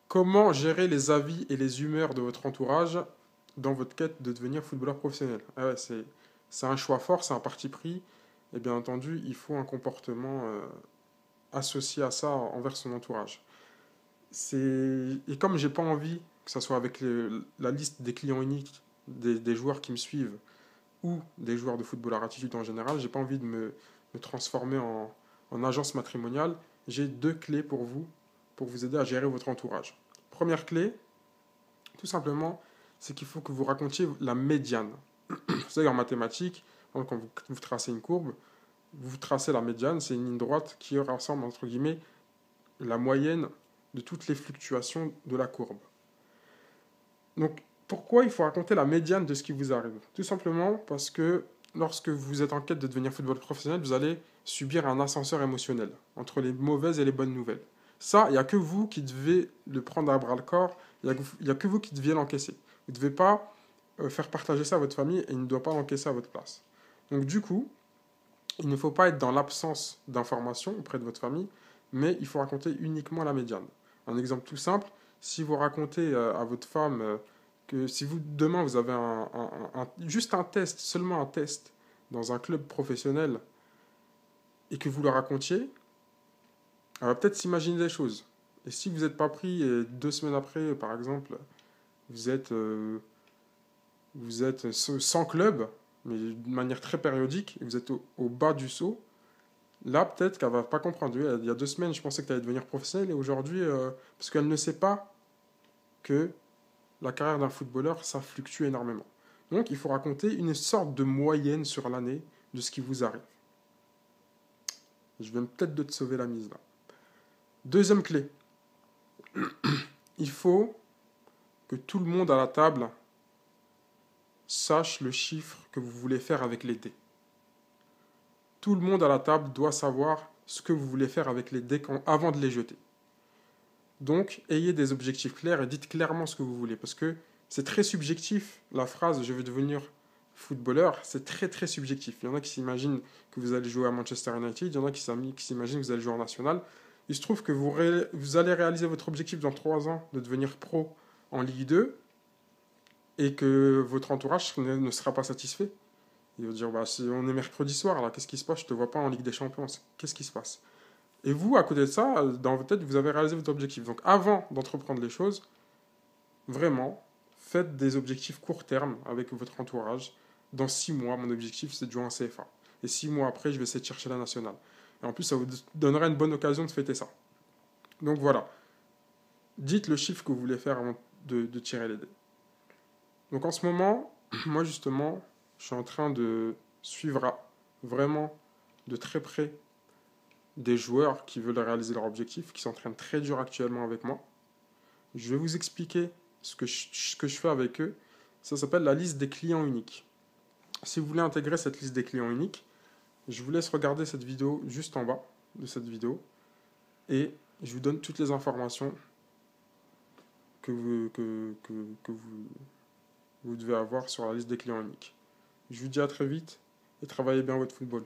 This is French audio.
Comment gérer les avis et les humeurs de votre entourage dans votre quête de devenir footballeur professionnel? Ah ouais, c'est un choix fort, c'est un parti pris. Et bien entendu, il faut un comportement associé à ça envers son entourage. Et comme j'ai pas envie que ce soit avec la liste des clients uniques, des joueurs qui me suivent, ou des joueurs de football à attitude en général, j'ai pas envie de me transformer en agence matrimoniale. J'ai deux clés pour vous aider à gérer votre entourage. Première clé, tout simplement, c'est qu'il faut que vous racontiez la médiane. Vous savez, en mathématiques, quand vous tracez une courbe, vous tracez la médiane, c'est une ligne droite qui rassemble, entre guillemets, la moyenne de toutes les fluctuations de la courbe. Donc, pourquoi il faut raconter la médiane de ce qui vous arrive? Tout simplement parce que lorsque vous êtes en quête de devenir footballeur professionnel, vous allez subir un ascenseur émotionnel entre les mauvaises et les bonnes nouvelles. Ça, il n'y a que vous qui devez le prendre à bras le corps, il n'y a que vous qui deviez l'encaisser. Vous ne devez pas faire partager ça à votre famille et il ne doit pas l'encaisser à votre place. Donc du coup, il ne faut pas être dans l'absence d'informations auprès de votre famille, mais il faut raconter uniquement la médiane. Un exemple tout simple, si vous racontez à votre femme que si vous demain vous avez juste un test, seulement un test dans un club professionnel et que vous le racontiez, elle va peut-être s'imaginer des choses. Et si vous n'êtes pas pris et 2 semaines après, par exemple, vous êtes, euh, vous êtes sans club, mais de manière très périodique, et vous êtes au bas du saut, là, peut-être qu'elle va pas comprendre. Oui, il y a 2 semaines, je pensais que tu allais devenir professionnel et aujourd'hui, parce qu'elle ne sait pas que la carrière d'un footballeur, ça fluctue énormément. Donc, il faut raconter une sorte de moyenne sur l'année de ce qui vous arrive. Je viens peut-être de te sauver la mise là. Deuxième clé, il faut que tout le monde à la table sache le chiffre que vous voulez faire avec les dés. Tout le monde à la table doit savoir ce que vous voulez faire avec les dés avant de les jeter. Donc, ayez des objectifs clairs et dites clairement ce que vous voulez. Parce que c'est très subjectif, la phrase «je veux devenir footballeur», c'est très très subjectif. Il y en a qui s'imaginent que vous allez jouer à Manchester United, il y en a qui s'imaginent que vous allez jouer en national. Il se trouve que vous allez réaliser votre objectif dans 3 ans de devenir pro en Ligue 2 et que votre entourage ne sera pas satisfait. Il va dire, bah, si on est mercredi soir, là, qu'est-ce qui se passe? Je te vois pas en Ligue des Champions. Qu'est-ce qui se passe? Et vous, à côté de ça, dans votre tête, vous avez réalisé votre objectif. Donc avant d'entreprendre les choses, vraiment, faites des objectifs court terme avec votre entourage. Dans 6 mois, mon objectif, c'est de jouer en CFA. Et 6 mois après, je vais essayer de chercher la nationale. Et en plus, ça vous donnera une bonne occasion de fêter ça. Donc voilà. Dites le chiffre que vous voulez faire avant de tirer les dés. Donc en ce moment, moi justement, je suis en train de suivre vraiment de très près des joueurs qui veulent réaliser leur objectif, qui s'entraînent très dur actuellement avec moi. Je vais vous expliquer ce que je fais avec eux. Ça s'appelle la liste des clients uniques. Si vous voulez intégrer cette liste des clients uniques, je vous laisse regarder cette vidéo juste en bas de cette vidéo et je vous donne toutes les informations que vous devez avoir sur la liste des clients uniques. Je vous dis à très vite et travaillez bien votre football.